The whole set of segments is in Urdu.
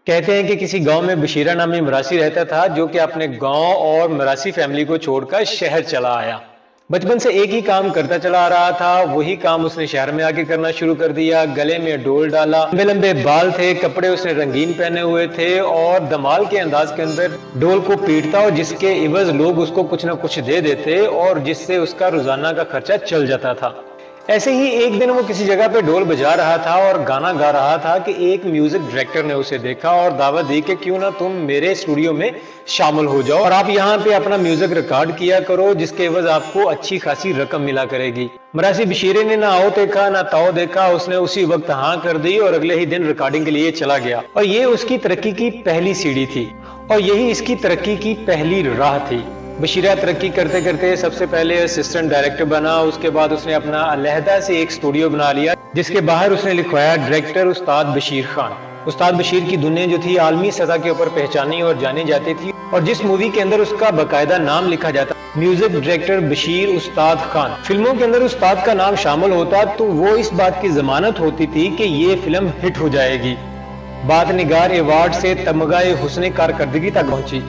کہتے ہیں کہ کسی گاؤں میں بشیرہ نامی مراسی رہتا تھا جو کہ اپنے گاؤں اور مراسی فیملی کو چھوڑ کر شہر چلا آیا۔ بچپن سے ایک ہی کام کرتا چلا آ رہا تھا، وہی کام اس نے شہر میں آ کے کرنا شروع کر دیا۔ گلے میں ڈول ڈالا، لمبے لمبے بال تھے، کپڑے اس نے رنگین پہنے ہوئے تھے اور دمال کے انداز کے اندر ڈول کو پیٹتا اور جس کے عوض لوگ اس کو کچھ نہ کچھ دے دیتے اور جس سے اس کا روزانہ کا خرچہ چل جاتا تھا۔ ایسے ہی ایک دن وہ کسی جگہ پہ ڈھول بجا رہا تھا اور گانا گا رہا تھا کہ ایک میوزک ڈائریکٹر نے اسے دیکھا اور دعوت دی کہ کیوں نہ تم میرے اسٹوڈیو میں شامل ہو جاؤ اور آپ یہاں پہ اپنا میوزک ریکارڈ کیا کرو، جس کے عوض آپ کو اچھی خاصی رقم ملا کرے گی۔ مراسی بشیرے نے نہ آؤ دیکھا نہ تاؤ دیکھا، اس نے اسی وقت ہاں کر دی اور اگلے ہی دن ریکارڈنگ کے لیے چلا گیا۔ اور یہ اس کی ترقی کی پہلی سیڑھی تھی اور یہی اس کی ترقی کی پہلی راہ تھی۔ بشیرہ ترقی کرتے کرتے سب سے پہلے اسسٹنٹ ڈائریکٹر بنا، اس کے بعد اس نے اپنا علیحدہ سے ایک اسٹوڈیو بنا لیا جس کے باہر اس نے لکھوایا ڈائریکٹر استاد بشیر خان۔ استاد بشیر کی دنیا جو تھی عالمی سطح کے اوپر پہچانی اور جانی جاتی تھی، اور جس مووی کے اندر اس کا باقاعدہ نام لکھا جاتا میوزک ڈائریکٹر بشیر استاد خان، فلموں کے اندر استاد کا نام شامل ہوتا تو وہ اس بات کی ضمانت ہوتی تھی کہ یہ فلم ہٹ ہو جائے گی۔ بات نگار ایوارڈ سے تمغہ حسن کارکردگی تک پہنچی،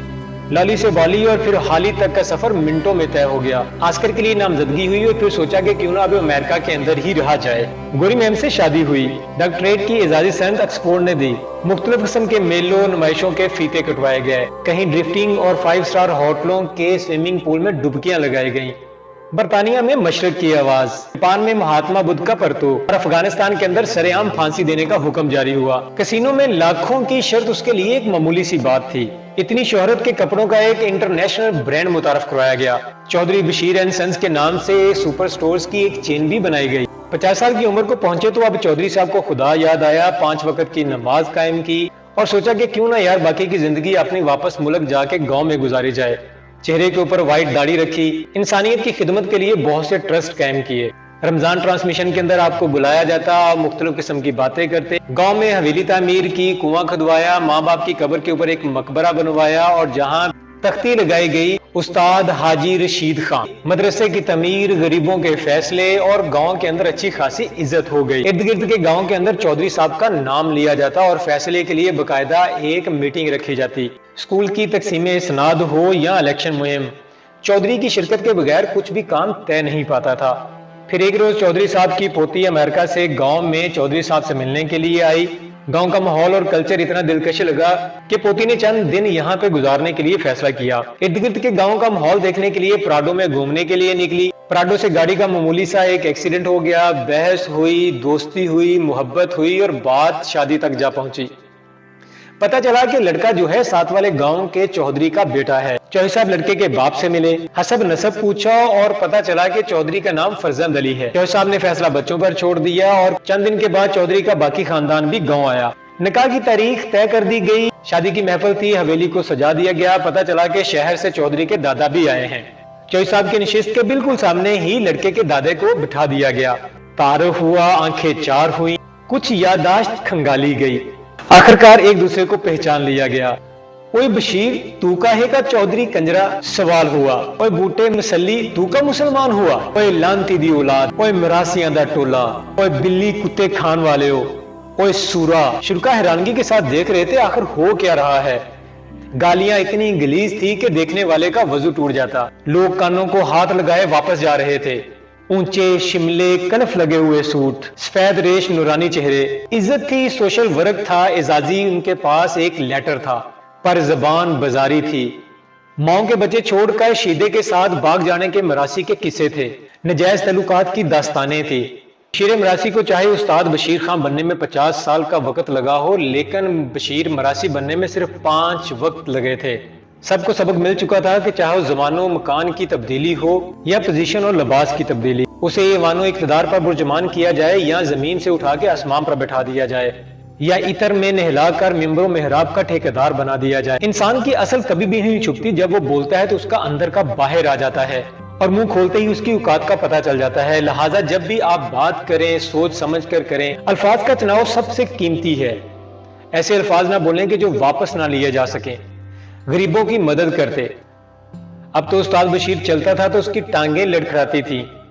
لالی سے بالی اور پھر حالی تک کا سفر منٹوں میں طے ہو گیا۔ آسکر کے لیے نامزدگی ہوئی اور پھر سوچا کہ کیوں نہ اب امریکہ کے اندر ہی رہا جائے۔ گوری میم سے شادی ہوئی، ڈاکٹریٹ کی اعزازی سند آکسفورڈ نے دی، مختلف قسم کے میلوں نمائشوں کے فیتے کٹوائے گئے، کہیں ڈرفٹنگ اور 5 اسٹار ہوٹلوں کے سوئمنگ پول میں ڈبکیاں لگائی گئیں۔ برطانیہ میں مشرق کی آواز، جاپان میں مہاتما بدھ کا پرتو اور افغانستان کے اندر سرے عام پھانسی دینے کا حکم جاری ہوا۔ کسینوں میں لاکھوں کی شرط اس کے لیے ایک معمولی سی بات تھی۔ اتنی شہرت کے کپڑوں کا ایک انٹرنیشنل برانڈ متعارف کروایا گیا۔ چودھری بشیر اینڈ سنز کے نام سے سپر سٹورز کی ایک چین بھی بنائی گئی۔ 50 سال کی عمر کو پہنچے تو اب چودھری صاحب کو خدا یاد آیا، 5 وقت کی نماز قائم کی اور سوچا کہ کیوں نہ یار باقی کی زندگی اپنی واپس ملک جا کے گاؤں میں گزاری جائے۔ چہرے کے اوپر وائٹ داڑھی رکھی، انسانیت کی خدمت کے لیے بہت سے ٹرسٹ قائم کیے۔ رمضان ٹرانسمیشن کے اندر آپ کو بلایا جاتا، مختلف قسم کی باتیں کرتے، گاؤں میں حویلی تعمیر کی، کنواں کھدوایا، ماں باپ کی قبر کے اوپر ایک مقبرہ بنوایا اور جہاں تختی لگائی گئی استاد حاجی رشید خان، مدرسے کی تعمیر، غریبوں کے فیصلے اور گاؤں کے اندر اچھی خاصی عزت ہو گئی۔ ارد گرد کے گاؤں کے اندر چودھری صاحب کا نام لیا جاتا اور فیصلے کے لیے باقاعدہ ایک میٹنگ رکھی جاتی۔ اسکول کی تقسیم اسناد ہو یا الیکشن مہم، چودھری کی شرکت کے بغیر کچھ بھی کام طے نہیں پاتا تھا۔ پھر ایک روز چودھری صاحب کی پوتی امریکہ سے گاؤں میں چودھری صاحب سے ملنے کے لیے آئی۔ گاؤں کا ماحول اور کلچر اتنا دلکش لگا کہ پوتی نے چند دن یہاں پہ گزارنے کے لیے فیصلہ کیا۔ ارد گرد کے گاؤں کا ماحول دیکھنے کے لیے پراڈو میں گھومنے کے لیے نکلی۔ پراڈو سے گاڑی کا معمولی سا ایک ایکسیڈنٹ ہو گیا، بحث ہوئی، دوستی ہوئی، محبت ہوئی اور بات شادی تک جا پہنچی۔ پتا چلا کہ لڑکا جو ہے ساتھ والے گاؤں کے چودھری کا بیٹا ہے۔ چودھری صاحب لڑکے کے باپ سے ملے، حسب نسب پوچھا اور پتا چلا کہ چودھری کا نام فرزند علی ہے۔ چودھری صاحب نے فیصلہ بچوں پر چھوڑ دیا اور چند دن کے بعد چودھری کا باقی خاندان بھی گاؤں آیا۔ نکاح کی تاریخ طے کر دی گئی، شادی کی محفل تھی، حویلی کو سجا دیا گیا۔ پتا چلا کہ شہر سے چودھری کے دادا بھی آئے ہیں۔ چودھری صاحب کی نشست کے بالکل سامنے ہی لڑکے کے دادے کو بٹھا دیا گیا۔ تعارف ہوا، آنکھیں چار ہوئیں، کچھ یادداشت کھنگالی گئی، آخرکار ایک دوسرے کو پہچان لیا گیا۔ اوے بشیر تو کا ہے کا چودھری کنجرا سوال ہوا، اوے بوٹے مسلی تو کا مسلمان ہوا، اوے لانتی دی اولاد، اوے مراسیاں دا ٹولا، اوے بلی کتے کھان والے ہو، اوے سورا۔ شرکا حیرانگی کے ساتھ دیکھ رہے تھے آخر ہو کیا رہا ہے۔ گالیاں اتنی غلیظ تھی کہ دیکھنے والے کا وضو ٹوٹ جاتا۔ لوگ کانوں کو ہاتھ لگائے واپس جا رہے تھے۔ اونچے شملے، کنف لگے ہوئے سوٹ، سفید ریش، نورانی چہرے، عزت تھی، سوشل ورک تھا، اعزازی ان کے پاس ایک لیٹر تھا، پر زبان بازاری تھی۔ ماؤں کے بچے چھوڑ کر شیدے کے ساتھ بھاگ جانے کے مراسی کے قصے تھے، نجائز تعلقات کی داستانیں تھی۔ بشیر مراسی کو چاہے استاد بشیر خان بننے میں 50 سال کا وقت لگا ہو، لیکن بشیر مراسی بننے میں صرف 5 وقت لگے تھے۔ سب کو سبق مل چکا تھا کہ چاہے زمان و مکان کی تبدیلی ہو یا پوزیشن اور لباس کی تبدیلی، اسے ایوان و اقتدار پر برجمان کیا جائے یا زمین سے اٹھا کے آسمان پر بٹھا دیا جائے یا عطر میں نہلا کر ممبر و محراب کا ٹھیکیدار بنا دیا جائے۔ انسان کی اصل کبھی بھی نہیں چھپتی، جب وہ بولتا ہے تو اس کا اندر کا باہر آ جاتا ہے اور منہ کھولتے ہی اس کی اوقات کا پتہ چل جاتا ہے۔ لہٰذا جب بھی آپ بات کریں سوچ سمجھ کر کریں، الفاظ کا چناؤ سب سے قیمتی ہے۔ ایسے الفاظ نہ بولیں کہ جو واپس نہ لیے جا سکیں۔ غریبوں کی مدد کرتے۔ اب تو استاد بشیر چلتا تھا تو اس کی ٹانگیں لڑکھڑاتی تھی۔